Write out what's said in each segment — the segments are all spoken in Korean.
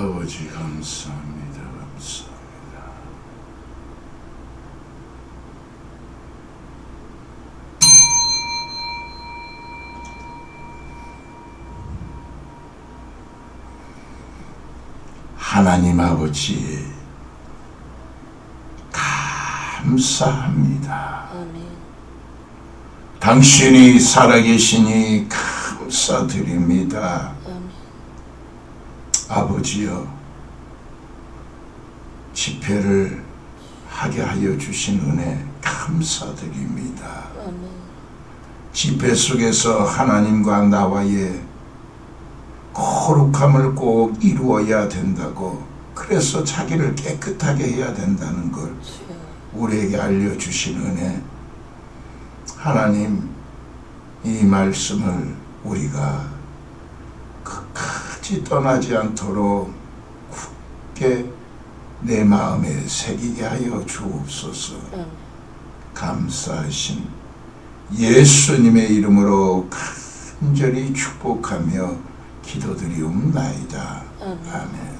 아버지 감사합니다. 감사합니다. 하나님 아버지 감사합니다. 아멘. 당신이 살아계시니 감사드립니다. 아멘. 아버지여, 집회를 하게 하여 주신 은혜 감사드립니다. 아멘. 집회 속에서 하나님과 나와의 거룩함을 꼭 이루어야 된다고, 그래서 자기를 깨끗하게 해야 된다는 걸 우리에게 알려주신 은혜, 하나님, 이 말씀을 우리가 끝까지 떠나지 않도록 굳게 내 마음에 새기게 하여 주옵소서. 감사하신 예수님의 이름으로 간절히 축복하며 기도드리옵나이다. 아멘.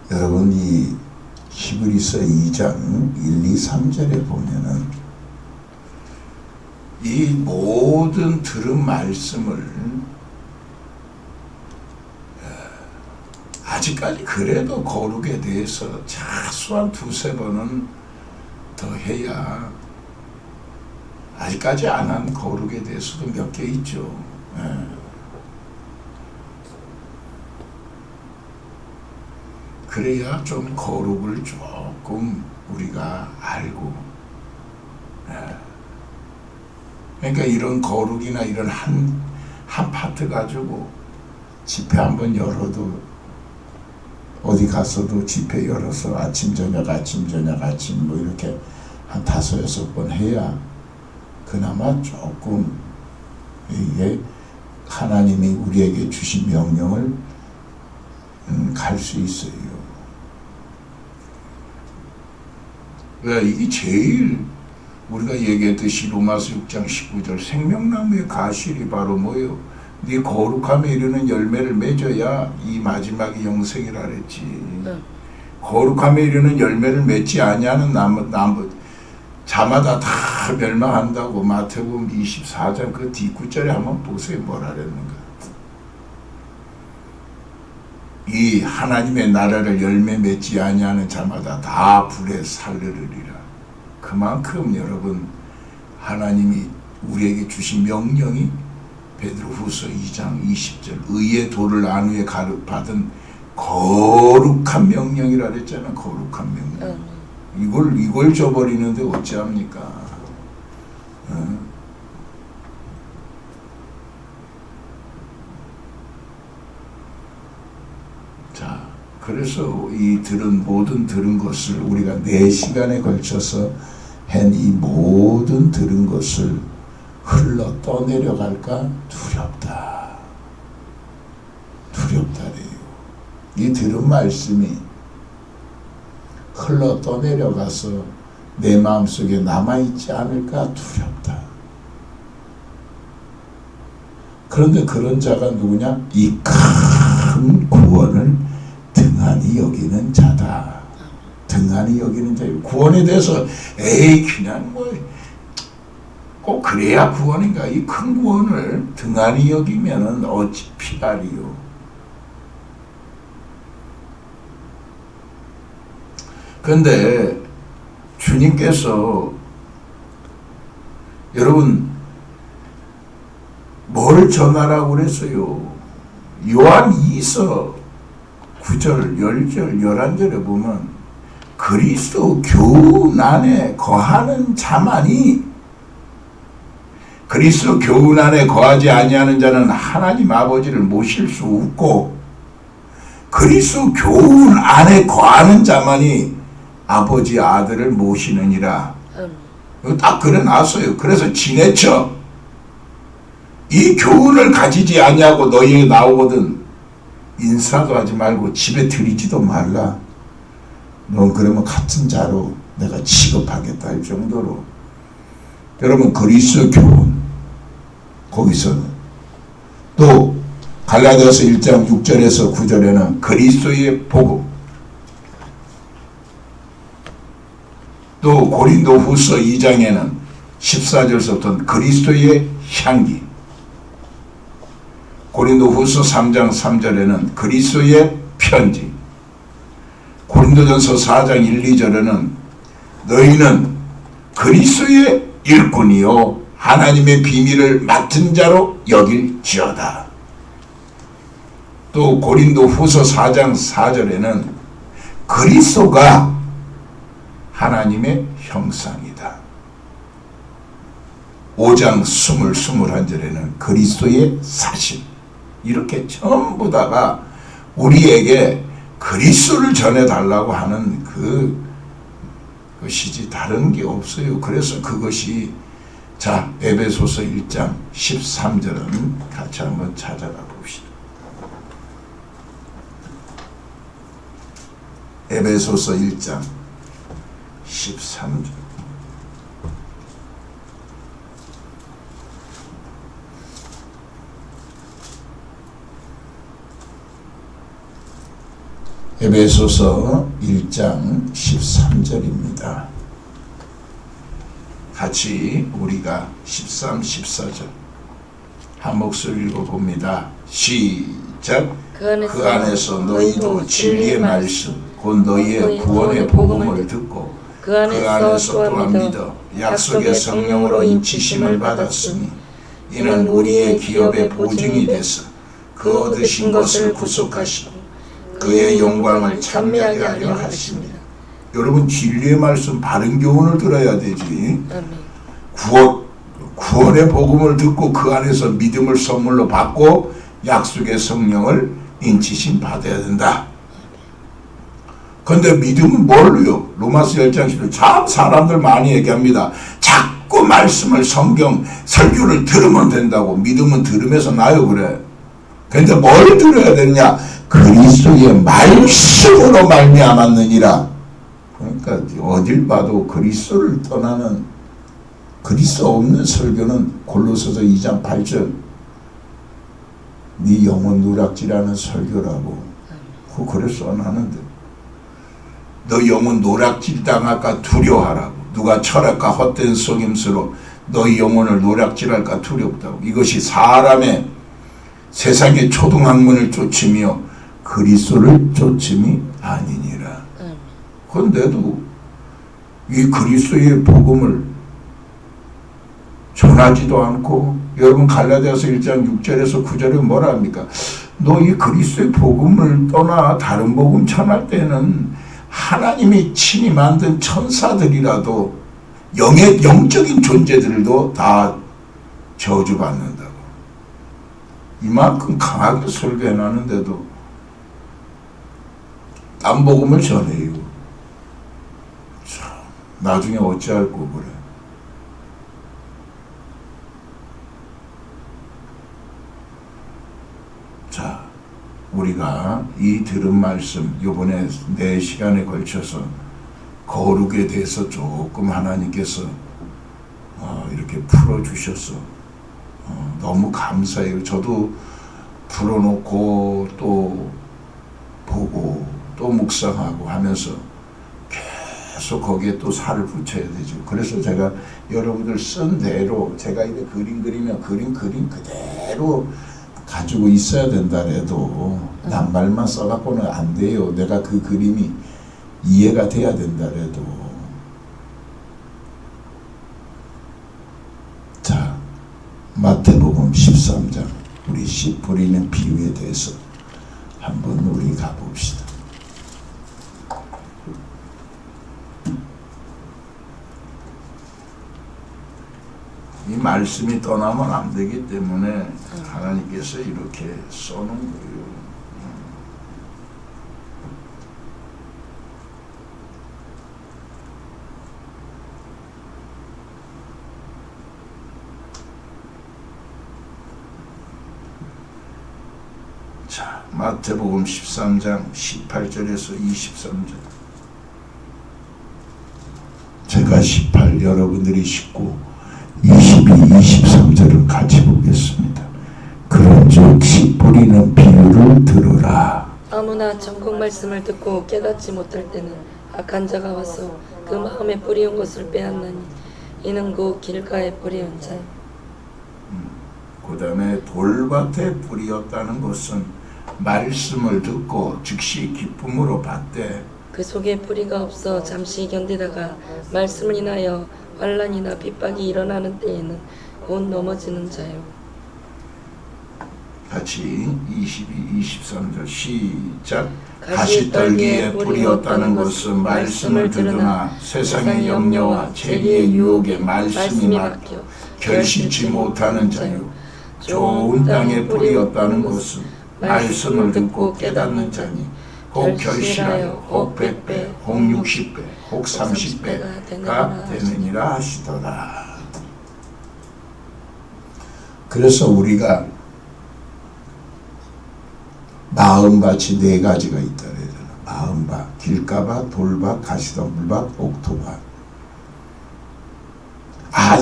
여러분, 이 히브리서 2장 1, 2, 3절에 보면은 이 모든 들은 말씀을 아직까지 그래도 거룩에 대해서 최소한 두세 번은 더 해야, 아직까지 안 한 거룩에 대해서도 몇 개 있죠. 그래야 좀 거룩을 조금 우리가 알고, 그러니까 이런 거룩이나 이런 한 파트 가지고 집회 한번 열어도, 어디 가서도 집회 열어서 아침 저녁 뭐 이렇게 한 5, 6번 해야 그나마 조금 이게 하나님이 우리에게 주신 명령을 갈 수 있어요. 왜? 이게 제일 우리가 얘기했듯이 로마서 6장 19절 생명나무의 가실이 바로 뭐예요? 네 거룩함에 이르는 열매를 맺어야 이 마지막이 영생이라 그랬지. 거룩함에 이르는 열매를 맺지 아니하는 나무 자마다 다 멸망한다고 마태복음 24장 그 뒷구절에 한번 보세요. 뭐라 그랬는가. 이 하나님의 나라를 열매 맺지 아니하는 자마다 다 불에 살르르리라. 그만큼 여러분, 하나님이 우리에게 주신 명령이 베드로후서 2장 20절 의의 도를 나누에 받은 거룩한 명령이라 그랬잖아. 거룩한 명령. 이걸 줘버리는데 어찌합니까? 자, 그래서 이 모든 들은 것을 우리가 4시간에 걸쳐서 한 이 모든 들은 것을 흘러 떠내려갈까 두렵다. 두렵다래요. 이 들은 말씀이 흘러 떠내려가서 내 마음속에 남아있지 않을까 두렵다. 그런데 그런 자가 누구냐? 이 큰 구원을 등한히 여기는 자다. 등한히 여기는 자예요. 구원에 대해서 그냥 꼭 그래야 구원인가? 이 큰 구원을 등한히 여기면은 어찌 피하리요. 그런데 주님께서 여러분 뭘 전하라고 그랬어요? 요한 2서 9절, 10절, 11절에 보면 그리스도 교훈 안에 거하는 자만이, 그리스도 교훈 안에 거하지 아니하는 자는 하나님 아버지를 모실 수 없고, 그리스도 교훈 안에 거하는 자만이 아버지 아들을 모시느니라. 딱 그래놨어요. 그래서 지내쳐 이 교훈을 가지지 아니하고 너희에게 나오거든 인사도 하지 말고 집에 들이지도 말라. 넌 그러면 같은 자로 내가 취급하겠다 할 정도로. 여러분, 그리스도 교훈, 거기서는 또 갈라디아서 1장 6절에서 9절에는 그리스도의 복음, 또 고린도후서 2장에는 14절부터 그리스도의 향기, 고린도후서 3장 3절에는 그리스도의 편지, 고린도전서 4장 1, 2절에는 너희는 그리스도의 일꾼이요 하나님의 비밀을 맡은 자로 여길지어다. 또 고린도후서 4장 4절에는 그리스도가 하나님의 형상이다. 5장 21절에는 그리스도의 사실, 이렇게 전부 다가 우리에게 그리스도를 전해달라고 하는 그것이지 다른 게 없어요. 그래서 그것이, 자, 에베소서 1장 13절은 같이 한번 찾아가 봅시다. 에베소서 1장 13절. 에베소서 1장 13절입니다. 같이 우리가 13, 14절 한 목소리 읽어봅니다. 시작. 그 안에서 너희도 진리의 말씀 곧 너희의 구원의 복음을 듣고 그 안에서 또한 믿어 약속의 성령으로 인치심을 받았으니 이는 우리의 기업의 보증이 돼서 그 얻으신 것을 구속하시고 그의 영광을 찬미하게 하려 하십니다. 여러분, 진리의 말씀, 바른 교훈을 들어야 되지. 구원의 복음을 듣고 그 안에서 믿음을 선물로 받고 약속의 성령을 인치심 받아야 된다. 그런데 믿음은 뭘요? 로마서 10장 10절. 참 사람들 많이 얘기합니다. 자꾸 말씀을, 성경 설교를 들으면 된다고. 믿음은 들으면서 나요, 그래. 그런데 뭘 들어야 되냐? 그리스도의 말씀으로 말미암았느니라. 그러니까 어딜 봐도 그리스도를 떠나는, 그리스도 없는 설교는 골로새서 2장 8절 네 영혼 누락지라는 설교라고. 그래 써놨는데 너 영혼 노략질 당할까 두려워하라고. 누가 철학과 헛된 속임수로 너희 영혼을 노략질할까 두렵다고. 이것이 사람의 세상의 초등학문을 쫓으며 그리스도를 쫓음이 아니니라. 그런데도 이 그리스도의 복음을 전하지도 않고, 여러분 갈라디아서 1장 6절에서 9절에 뭐라 합니까? 너 이 그리스도의 복음을 떠나 다른 복음 전할 때는 하나님이 친히 만든 천사들이라도 영적인 존재들도 다 저주받는다고. 이만큼 강하게 설교해놨는데도 딴 복음을 전해요. 참, 나중에 어찌할꼬 그래. 자, 우리가 이 들은 말씀, 이번에 4시간에 걸쳐서 거룩에 대해서 조금 하나님께서 이렇게 풀어주셔서 너무 감사해요. 저도 풀어놓고 또 보고 또 묵상하고 하면서 계속 거기에 또 살을 붙여야 되죠. 그래서 제가 여러분들 쓴 대로, 제가 이렇게 그림 그리면 그림 그대로 가지고 있어야 된다 해도 낱말만 써갖고는 안 돼요. 내가 그 그림이 이해가 돼야 된다 해도. 자, 마태복음 13장 우리 씨 뿌리는 비유에 대해서 한번 우리 가봅시다. 이 말씀이 떠나면 안 되기 때문에 하나님께서 이렇게 써놓은 거예요. 자, 마태복음 13장 18절에서 23절. 제가 18, 여러분들이 19, 22, 23절을 같이 보겠습니다. 그런즉 씨 뿌리는 비유를 들으라. 아무나 천국 말씀을 듣고 깨닫지 못할 때는 악한 자가 와서 그 마음에 뿌리운 것을 빼앗나니 이는 곧 길가에 뿌리운 자요. 그 다음에 돌밭에 뿌리었다는 것은 말씀을 듣고 즉시 기쁨으로 받되 그 속에 뿌리가 없어 잠시 견디다가 말씀을 인하여 환난이나 핍박이 일어나는 때에는 곧 넘어지는 자요. 같이 22, 23절 시작. 가시떨기에 뿌리었다는 것은 말씀을 들으나 세상의 염려와 재리의 유혹에 말씀이 막혀 결실치 못하는 자요. 좋은 땅에 뿌리었다는 것은 말씀을 듣고 깨닫는 자니 혹 결실하여 혹 100배, 혹 60배, 혹 30배가 되느니라 하시더라. 그래서 우리가 마음밭이 네 가지가 있다 그러잖아. 마음밭, 길가밭, 돌밭, 가시덤불밭, 옥토밭.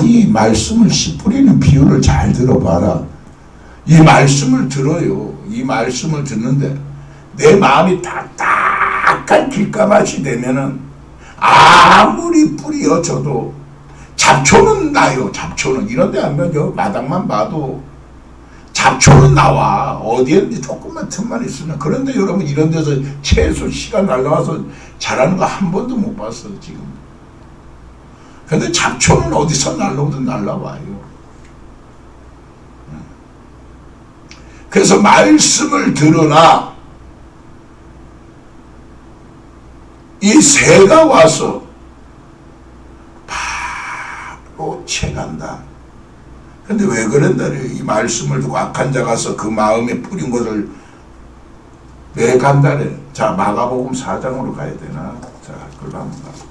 이 말씀을 씨 뿌리는 비유를 잘 들어봐라. 이 말씀을 들어요. 이 말씀을 듣는데 내 마음이 딱딱한 길가밭이 되면은 아무리 뿌리어져도 잡초는 나요. 잡초는 이런 데 하면 마당만 봐도 잡초는 나와. 어디에든지 조금만 틈만 있으면. 그런데 여러분 이런 데서 채소 씨가 날라와서 자라는 거 한 번도 못 봤어요 지금. 근데 잡초는 어디서 날라오든 날라와요. 그래서 말씀을 들으나 이 새가 와서 바로 채간다. 근데 왜 그런다? 이 말씀을 듣고 악한 자가 와서 그 마음에 뿌린 것을 왜 간다래? 자, 마가복음 4장으로 가야 되나? 자, 그걸로 한번 가봅시다.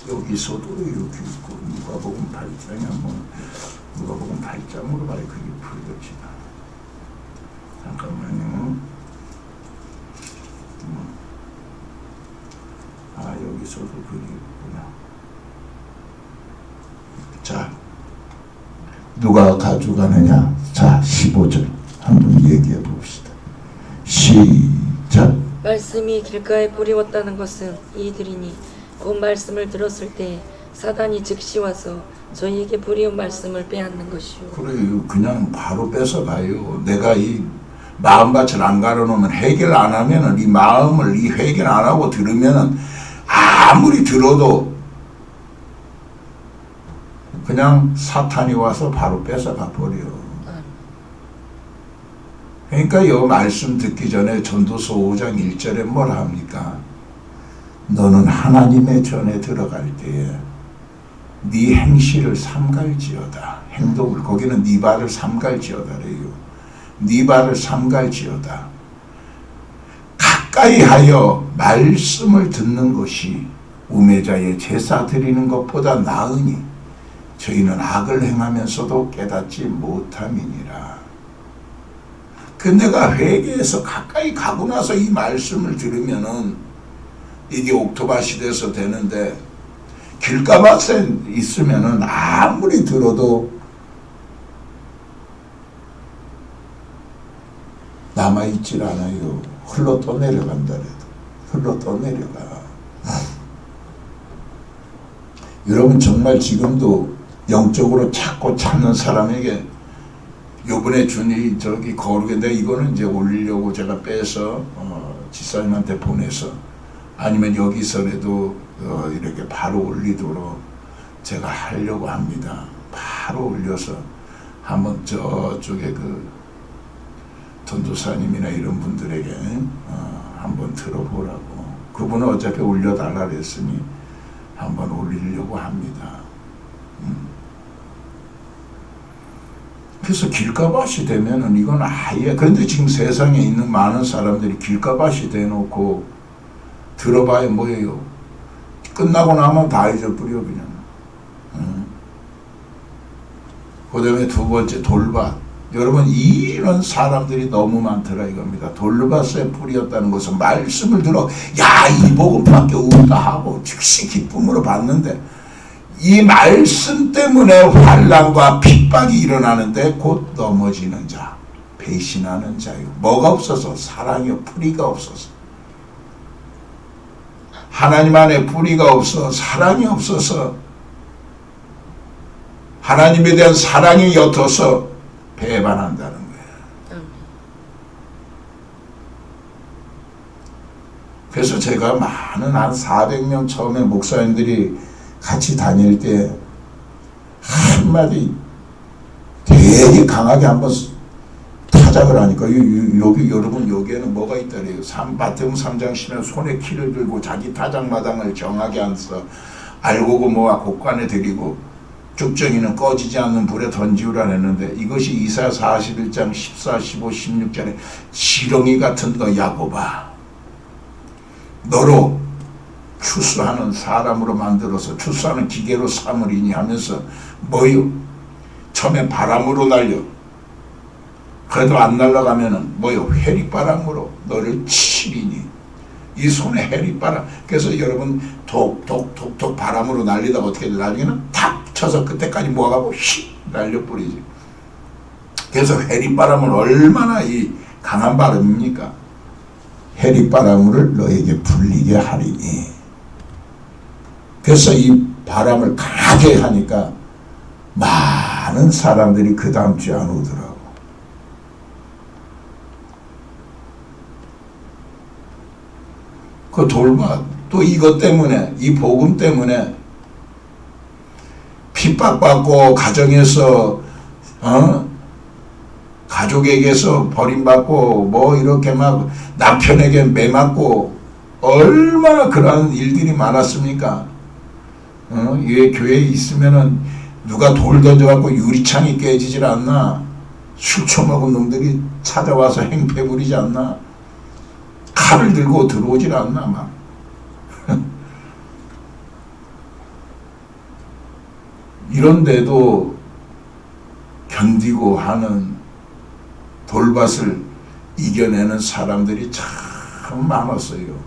여기서도 이렇게 있고 누가복음 8장에 한번 누가복음 8장으로 가야 그게 풀려지나. 잠깐만요. 여기서도 그게 있구나. 자, 누가 가져가느냐? 자, 15절 한번 얘기해 봅시다. 시작. 말씀이 길가에 뿌리웠다는 것은 이들이니 곧 말씀을 들었을 때 사단이 즉시 와서 저희에게 뿌리운 말씀을 빼앗는 것이요. 그래요. 그냥 바로 뺏어가요. 내가 이 마음밭을 안 갈아놓으면 해결 안 하면은 이 마음을 이 해결 안 하고 들으면은 아무리 들어도 그냥 사탄이 와서 바로 뺏어가 버려. 그러니까 이 말씀 듣기 전에 전도서 5장 1절에 뭐라 합니까? 너는 하나님의 전에 들어갈 때에 네 행실을 삼갈지어다. 행동을 거기는 네 발을 삼갈지어다래요. 네 발을 삼갈지어다. 가까이 하여 말씀을 듣는 것이 우매자의 제사 드리는 것보다 나으니 저희는 악을 행하면서도 깨닫지 못함이니라. 그 내가 회개해서 가까이 가고 나서 이 말씀을 들으면은 이게 옥토밭이 돼서 되는데 길가밭에 있으면은 아무리 들어도 남아있질 않아요. 흘러 떠내려간다 해도 흘러 떠내려가. 여러분 정말 지금도 영적으로 찾고 찾는 사람에게 요번에 준이 저기 거룩인데 이거는 이제 올리려고 제가 빼서 지사님한테 보내서 아니면 여기서라도 이렇게 바로 올리도록 제가 하려고 합니다. 바로 올려서 한번 저쪽에 그 전도사님이나 이런 분들에게 한번 들어보라고. 그분은 어차피 올려달라 그랬으니 한번 올리려고 합니다. 그래서 길가밭이 되면은 이건 아예, 그런데 지금 세상에 있는 많은 사람들이 길가밭이 돼놓고 들어봐야 뭐예요? 끝나고 나면 다 잊어버려 그냥. 그 다음에 두 번째 돌밭. 여러분 이런 사람들이 너무 많더라 이겁니다. 돌르바스의 뿌리였다는 것은 말씀을 들어 야 이 복음밖에 없다 하고 즉시 기쁨으로 받는데 이 말씀 때문에 환난과 핍박이 일어나는데 곧 넘어지는 자, 배신하는 자요. 뭐가 없어서? 사랑이요. 뿌리가 없어서. 하나님 안에 뿌리가 없어 사랑이 없어서 하나님에 대한 사랑이 옅어서 배반한다는 거예요. 그래서 제가 많은 한 400명 처음에 목사님들이 같이 다닐 때 한마디 되게 강하게 한번 타작을 하니까 여기 여러분 여기에는 뭐가 있다래요. 마태복음 3장 10면 손에 키를 들고 자기 타작마당을 정하게 앉아서 알고고 모아 곳간에 들이고 쭉정이는 꺼지지 않는 불에 던지우라 했는데 이것이 이사야 41장 14, 15, 16절에 지렁이 같은 너 야곱아 너로 추수하는 사람으로 만들어서 추수하는 기계로 삼으리니 하면서 뭐요? 처음에 바람으로 날려 그래도 안 날아가면은 뭐요? 해리바람으로 너를 치리니 이 손에 해리바람 그래서 여러분 톡톡톡톡 바람으로 날리다가 어떻게 돼? 나중에는 탁 쳐서 그때까지 모아가고 휙 날려버리지. 그래서 해리바람은 얼마나 이 강한 바람입니까? 해리바람을 너에게 불리게 하리니 그래서 이 바람을 강하게 하니까 많은 사람들이 그 다음 주에 안 오더라고. 그 돌봐 또 이것 때문에 이 복음 때문에 핍박받고 가정에서 가족에게서 버림받고 뭐 이렇게 막 남편에게 매맞고 얼마나 그런 일들이 많았습니까? 이 교회에 있으면은 누가 돌 던져갖고 유리창이 깨지질 않나? 술 처먹은 놈들이 찾아와서 행패 부리지 않나? 칼을 들고 들어오질 않나 막. 이런데도 견디고 하는 돌밭을 이겨내는 사람들이 참 많았어요.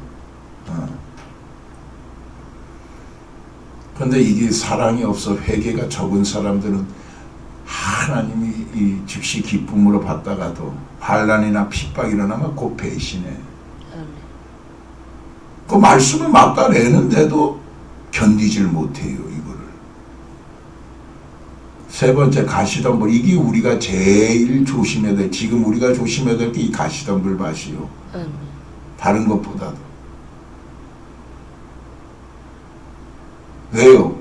그런데 이게 사랑이 없어 회개가 적은 사람들은 하나님이 이 즉시 기쁨으로 받다가도 환난이나 핍박이 일어나면 곧 배신해. 그 말씀을 맞다 내는데도 견디질 못해요 이거를. 세 번째 가시덤불 이게 우리가 제일 조심해야 돼. 지금 우리가 조심해야 될 게 이 가시덤불 밭이요. 다른 것보다도. 왜요?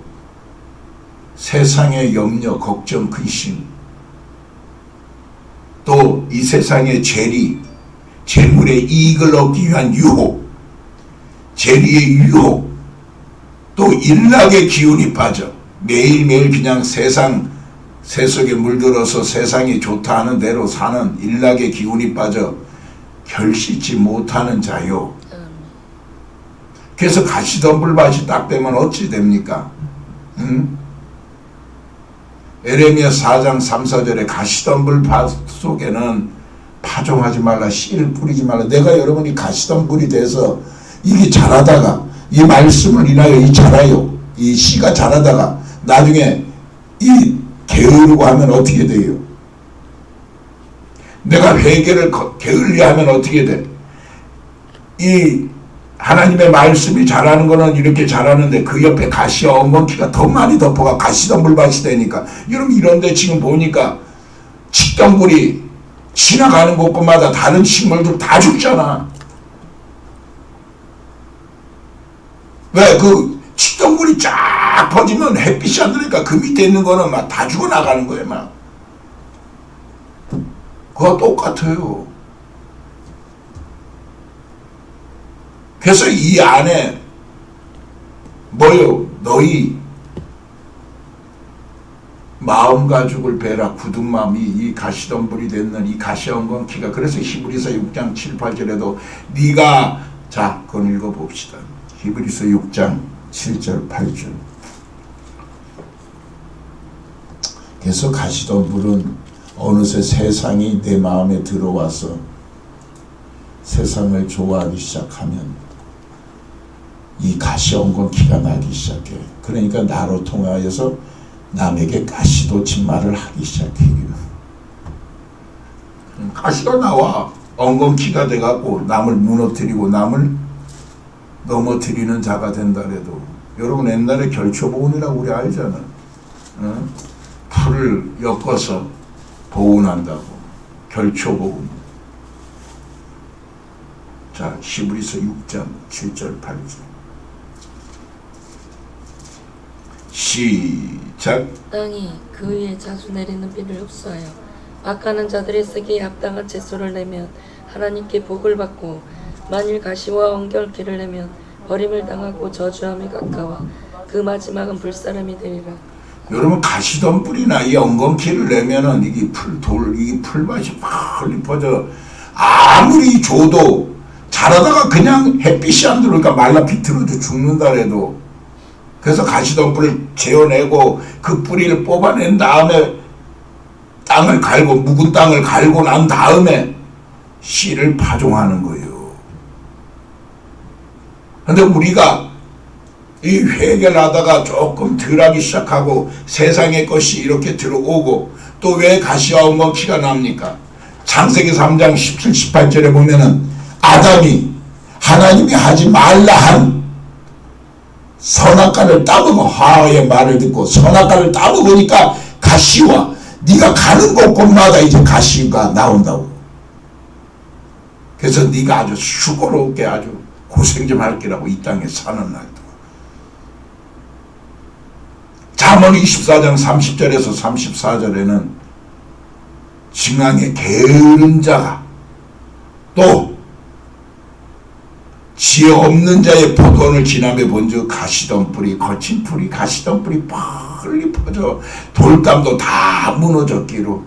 세상의 염려, 걱정, 근심 또 이 세상의 재리, 재물의 이익을 얻기 위한 유혹 재리의 유혹 또 일락의 기운이 빠져 매일매일 그냥 세속에 물들어서 세상이 좋다 하는 대로 사는 일락의 기운이 빠져 결실치 못하는 자요. 그래서 가시덤불밭이 딱 되면 어찌 됩니까? 에레미야 4장 3, 4절에 가시덤불밭 속에는 파종하지 말라 씨를 뿌리지 말라. 내가 여러분이 가시덤불이 돼서 이게 자라다가 이 말씀을 인하여 이 자라요. 이 씨가 자라다가 나중에 이 게으르고 하면 어떻게 돼요? 내가 회개를 게을리하면 어떻게 돼? 이 하나님의 말씀이 자라는 거는 이렇게 자라는데 그 옆에 가시와 엉겅퀴가 더 많이 덮어가 가시덤불밭이 되니까 여러분 이런데 지금 보니까 칡덩굴이 지나가는 곳곳마다 다른 식물들 다 죽잖아. 왜? 그 칡덩굴이 쫙 퍼지면 햇빛이 안 들으니까 그 밑에 있는 거는 막 다 죽어나가는 거예요 막. 그거 똑같아요. 그래서 이 안에 뭐요? 너희 마음 가죽을 베라 굳은 마음이 이 가시덤불이 됐는 이 가시엉겅퀴가 그래서 히브리서 6장 7, 8절에도 네가 자 그건 읽어봅시다. 히브리서 6장 7절 8절 그래서 가시덤불은 어느새 세상이 내 마음에 들어와서 세상을 좋아하기 시작하면 이 가시 엉겅퀴가 나기 시작해. 그러니까 나로 통하여서 남에게 가시돋친 말을 하기 시작해요. 가시가 나와. 엉겅퀴가 돼갖고 남을 무너뜨리고 남을 넘어뜨리는 자가 된다 해도, 여러분 옛날에 결초보온이라고 우리 알잖아. 풀을 엮어서 보온한다고. 결초보온. 자, 히브리서 6장 7절 8절 시작. 땅이 그 위에 자주 내리는 비를 흡수하여 악하는 자들의 쓰기에 합당한 채소를 내면 하나님께 복을 받고, 만일 가시와 엉겅퀴를 내면 버림을 당하고 저주함에 가까워 그 마지막은 불사람이 되리라. 여러분 가시던 뿌리나 이 엉겅퀴를 내면은 이게 이 풀밭이 멀리 퍼져. 아무리 줘도 자라다가 그냥 햇빛이 안 들어오니까 말라 비틀어져 죽는다 해도, 그래서 가시던 뿌리를 재어내고 그 뿌리를 뽑아낸 다음에 땅을 갈고, 묵은 땅을 갈고 난 다음에 씨를 파종하는 거예요. 근데 우리가 이 회개를 하다가 조금 덜하기 시작하고 세상의 것이 이렇게 들어오고, 또 왜 가시와 엉겅퀴가 납니까? 창세기 3장 17, 18절에 보면은 아담이 하나님이 하지 말라 한 선악과를 따먹어. 하와의 말을 듣고 선악과를 따먹으니까 가시와, 네가 가는 곳곳마다 이제 가시가 나온다고. 그래서 네가 아주 수고롭게 아주 고생 좀 할 거라고, 이 땅에 사는 날도. 잠언 24장 30절에서 34절에는 징왕의 게으른 자가 또 지혜 없는 자의 포도원을 지나며 본즉 가시던 뿌리, 거친 뿌리, 가시던 뿌리 멀리 퍼져 돌담도 다 무너졌기로.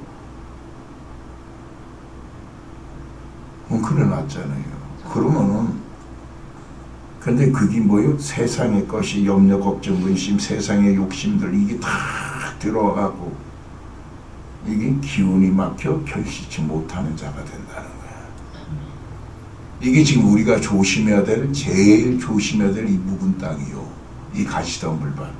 그래놨잖아요. 그러면은, 근데 그게 뭐요? 세상의 것이 염려, 걱정, 근심, 세상의 욕심들 이게 다 들어와갖고 이게 기운이 막혀 결실치 못하는 자가 된다는 거야. 이게 지금 우리가 조심해야 될, 제일 조심해야 될 이 묵은 땅이요, 이 가시던 물밭.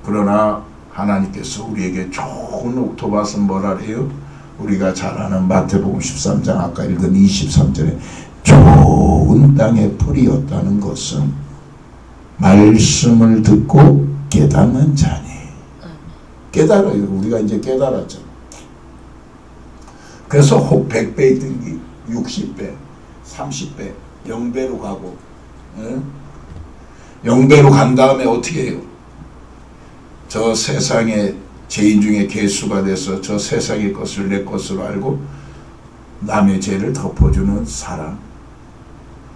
그러나 하나님께서 우리에게 좋은 옥토밭은 뭐라 해요? 우리가 잘 아는 마태복음 13장 아까 읽은 23절에 좋은 땅에 뿌리였다는 것은 말씀을 듣고 깨닫는 자니. 깨달아요. 우리가 이제 깨달았잖아. 그래서 혹 100배 있던 60배, 30배, 0배로 가고, 0배로 간 다음에 어떻게 해요? 저 세상의 죄인 중에 개수가 돼서 저 세상의 것을 내 것으로 알고 남의 죄를 덮어주는 사람.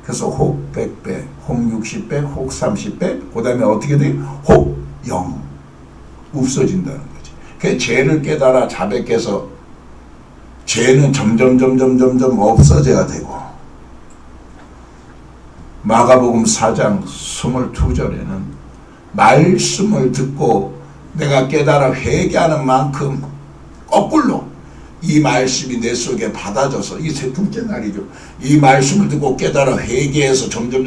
그래서 혹 100배, 혹 60배, 혹 30배, 그 다음에 어떻게 돼요? 혹 0. 없어진다는 거지. 그 죄를 깨달아 자백해서 죄는 점점 없어져야 되고, 마가복음 4장 22절에는 말씀을 듣고 내가 깨달아 회개하는 만큼 거꾸로 이 말씀이 내 속에 받아져서, 이 세 둘째 날이죠. 이 말씀을 듣고 깨달아 회개해서 점점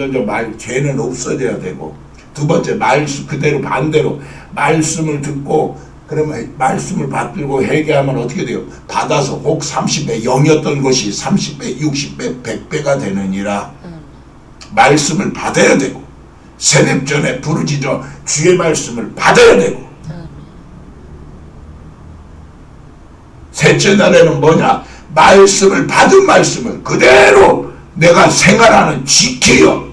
죄는 없어져야 되고, 두 번째 말씀 그대로 반대로 말씀을 듣고 그러면 말씀을 받들고 회개하면 어떻게 돼요? 받아서 혹 30배 0이었던 것이 30배, 60배, 100배가 되느니라. 말씀을 받아야 되고, 새벽 전에 부르짖어 주의 말씀을 받아야 되고, 셋째 날에는 뭐냐? 말씀을 받은 말씀을 그대로 내가 생활하는 지키여,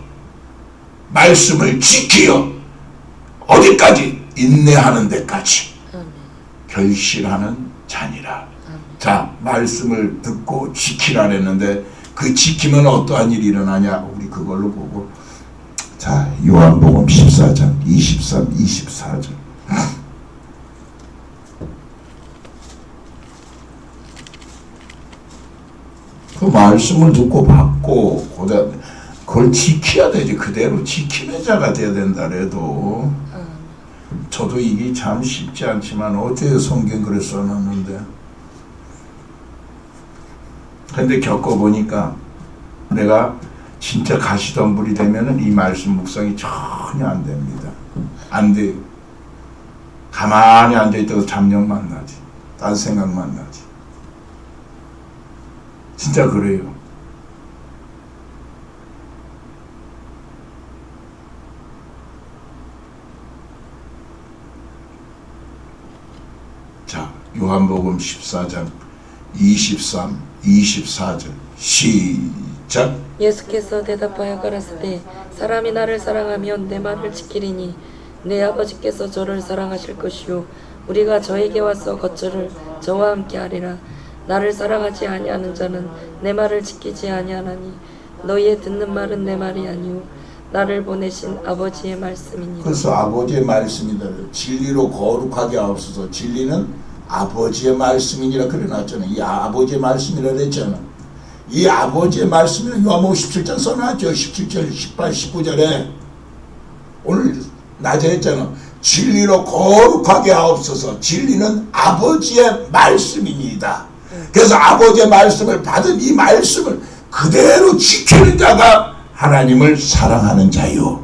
말씀을 지키여 어디까지? 인내하는 데까지 결실하는 자니라. 자, 말씀을 듣고 지키라 했는데 그 지키면 어떠한 일이 일어나냐? 우리 그걸로 보고, 자, 요한복음 14장 23, 24절. 그 말씀을 듣고 받고 그걸 지켜야 되지. 그대로 지키는 자가 돼야 된다 해도 저도 이게 참 쉽지 않지만 어째 성경 그래 써놨는데, 근데 겪어보니까 내가 진짜 가시덤불이 되면은 이 말씀 묵상이 전혀 안 됩니다. 안 돼요. 가만히 앉아있다가 잡념만 나지. 딴 생각만 나지. 진짜 그래요. 자, 요한복음 14장 23, 24절 시작. 예수께서 대답하여 가라사대 사람이 나를 사랑하면 내 말을 지키리니 내 아버지께서 저를 사랑하실 것이요 우리가 저에게 와서 거처를 저와 함께 하리라. 나를 사랑하지 아니하는 자는 내 말을 지키지 아니하나니 너희의 듣는 말은 내 말이 아니요 나를 보내신 아버지의 말씀이니라. 그래서 아버지의 말씀이다. 진리로 거룩하게 하옵소서. 진리는 아버지의 말씀이니라 그래놨잖아요. 이 아버지의 말씀이라 그랬잖아. 이 아버지의 말씀은 요한복음 17장 써놨죠. 17절, 18, 19절에 오늘 낮에 했잖아. 진리로 거룩하게 하옵소서. 진리는 아버지의 말씀입니다. 그래서 아버지의 말씀을 받은 이 말씀을 그대로 지키는 자가 하나님을 사랑하는 자요.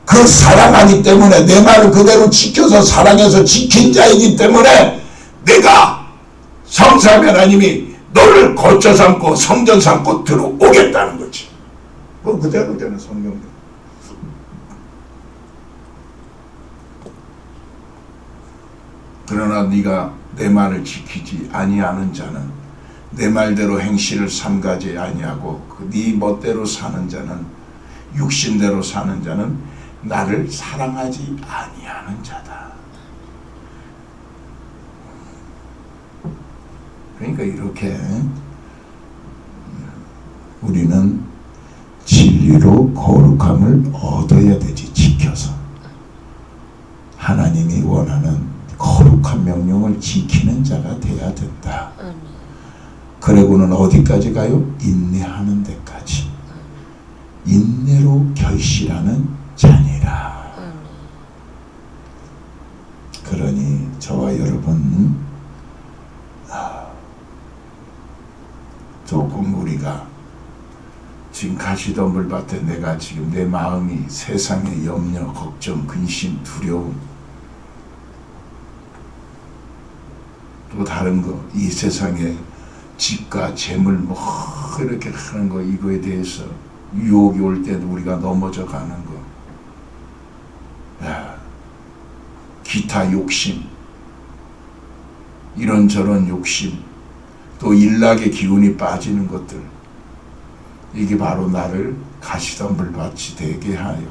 그 사랑하기 때문에 내 말을 그대로 지켜서 사랑해서 지킨 자이기 때문에 내가 성삼위 하나님이 너를 거처 삼고 성전 삼고 들어오겠다는 거지. 뭐 그대로잖아 성경. 그러나 네가 내 말을 지키지 아니하는 자는 내 말대로 행실을 삼가지 아니하고 네 멋대로 사는 자는 육신대로 사는 자는 나를 사랑하지 아니하는 자다. 그러니까 이렇게 우리는 진리로 거룩함을 얻어야 되지. 지켜서 하나님이 원하는 거룩한 명령을 지키는 자가 돼야 된다. 그리고는 어디까지 가요? 인내하는 데까지. 인내로 결실하는 자니라. 그러니 저와 여러분 조금 우리가 지금 가시덤불 밭에 내가 지금 내 마음이 세상의 염려, 걱정, 근심, 두려움 또 다른 거 이 세상에 집과 재물 뭐 이렇게 하는 거 이거에 대해서 유혹이 올 때도 우리가 넘어져 가는 거 기타 욕심 이런저런 욕심 또 일락의 기운이 빠지는 것들 이게 바로 나를 가시덤불밭이 되게 하여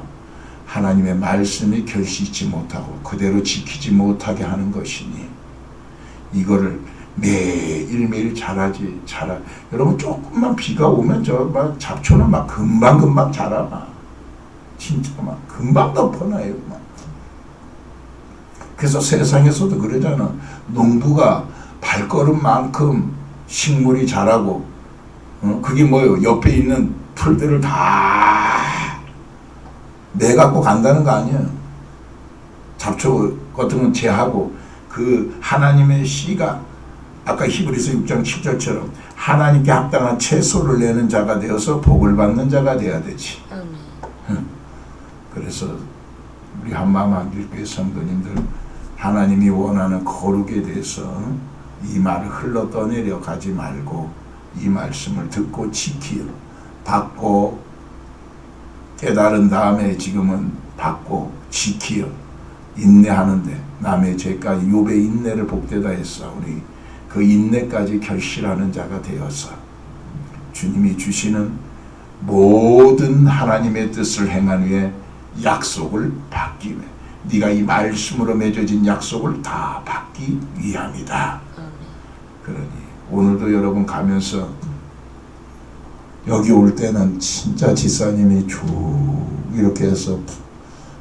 하나님의 말씀이 결실치 못하고 그대로 지키지 못하게 하는 것이니 이거를 매일매일 잘하지. 여러분 조금만 비가 오면 저 막 잡초는 막 금방 자라. 막. 진짜 막 금방 덮어놔요. 막. 그래서 세상에서도 그러잖아. 농부가 발걸음만큼 식물이 자라고 그게 뭐예요? 옆에 있는 풀들을 다 내갖고 간다는 거 아니에요. 잡초 같은 건 제하고 그 하나님의 씨가 아까 히브리서 6장 7절처럼 하나님께 합당한 채소를 내는 자가 되어서 복을 받는 자가 돼야 되지. 그래서 우리 한마음 한길교회 성도님들 하나님이 원하는 거룩에 대해서 이 말을 흘러 떠내려 가지 말고 이 말씀을 듣고 지키어 받고 깨달은 다음에 지금은 받고 지키어 인내하는데 남의 죄까지 욥의 인내를 복되다 했어. 우리 그 인내까지 결실하는 자가 되어서 주님이 주시는 모든 하나님의 뜻을 행한 후에 약속을 받기 위해 네가 이 말씀으로 맺어진 약속을 다 받기 위함이다. 그러니 오늘도 여러분 가면서 여기 올 때는 진짜 지사님이 쭉 이렇게 해서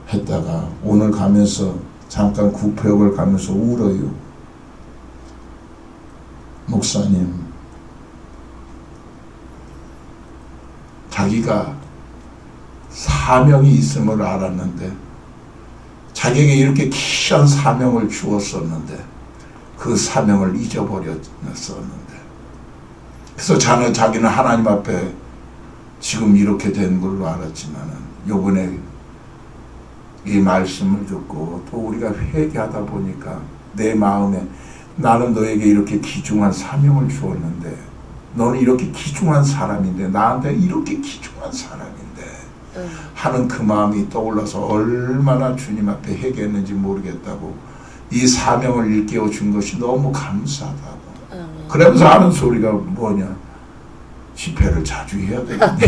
했다가 오늘 가면서 잠깐 구표역을 가면서 울어요. 목사님, 자기가 사명이 있음을 알았는데 자기에게 이렇게 귀한 사명을 주었었는데 그 사명을 잊어버렸었는데, 그래서 자기는 하나님 앞에 지금 이렇게 된 걸로 알았지만은 요번에 이 말씀을 듣고 또 우리가 회개하다 보니까 내 마음에 나는 너에게 이렇게 귀중한 사명을 주었는데 너는 이렇게 귀중한 사람인데 나한테 이렇게 귀중한 사람인데 하는 그 마음이 떠올라서 얼마나 주님 앞에 회개했는지 모르겠다고 이 사명을 일깨워 준 것이 너무 감사하다고. 그러면서 하는 소리가 뭐냐, 집회를 자주 해야 되겠네.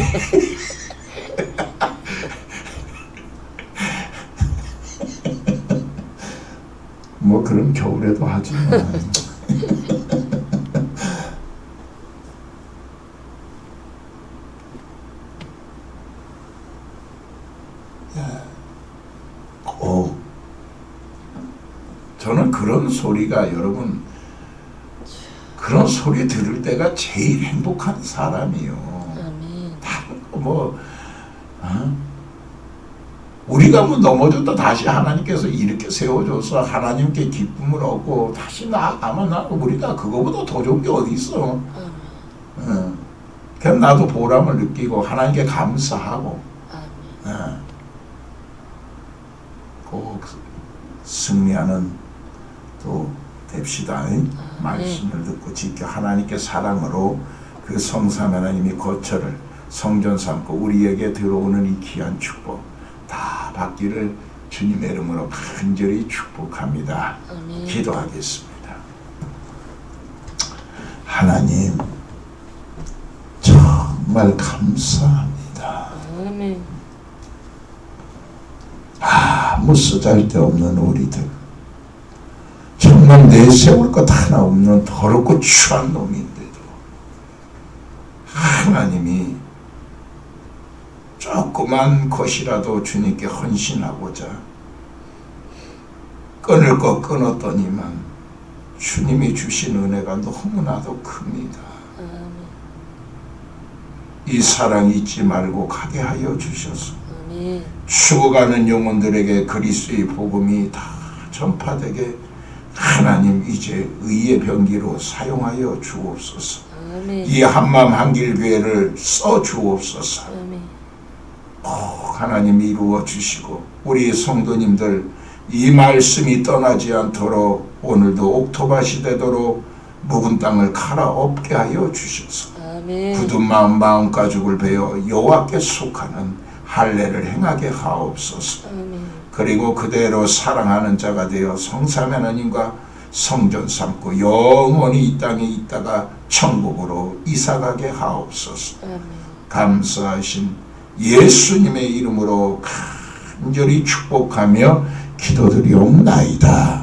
뭐 그럼 겨울에도 하지만 저는 그런 소리가, 여러분, 그런 소리 들을 때가 제일 행복한 사람이요. 다른 거 뭐, 우리가 뭐 넘어져도 다시 하나님께서 이렇게 세워줘서 하나님께 기쁨을 얻고 다시 나아가면 우리가 그거보다 더 좋은 게 어디 있어. 그럼 나도 보람을 느끼고 하나님께 감사하고 꼭 승리하는 또 됩시다. 말씀을 듣고 지켜 하나님께 사랑으로 그 성삼 하나님이 거처를 성전 삼고 우리에게 들어오는 이 귀한 축복 다 받기를 주님의 이름으로 간절히 축복합니다. 기도하겠습니다. 하나님 정말 감사합니다. 아무 쓰잘데없는 우리들, 정말 내세울 것 하나 없는 더럽고 추한 놈인데도 하나님이 조그만 것이라도 주님께 헌신하고자 끊을 것 끊었더니만 주님이 주신 은혜가 너무나도 큽니다. 이 사랑 잊지 말고 가게 하여 주셔서 죽어가는 영혼들에게 그리스도의 복음이 다 전파되게 하나님 이제 의의 병기로 사용하여 주옵소서. 이 한마음 한길 교회를 써 주옵소서. 하나님 이루어 주시고 우리 성도님들 이 말씀이 떠나지 않도록 오늘도 옥토밭이 되도록 묵은 땅을 갈아 엎게 하여 주셔서 굳은 마음 가죽을 베어 여호와께 속하는 할례를 행하게 하옵소서. 그리고 그대로 사랑하는 자가 되어 성삼 하나님과 성전 삼고 영원히 이 땅에 있다가 천국으로 이사가게 하옵소서. 감사하신 예수님의 이름으로 간절히 축복하며 기도드리옵나이다.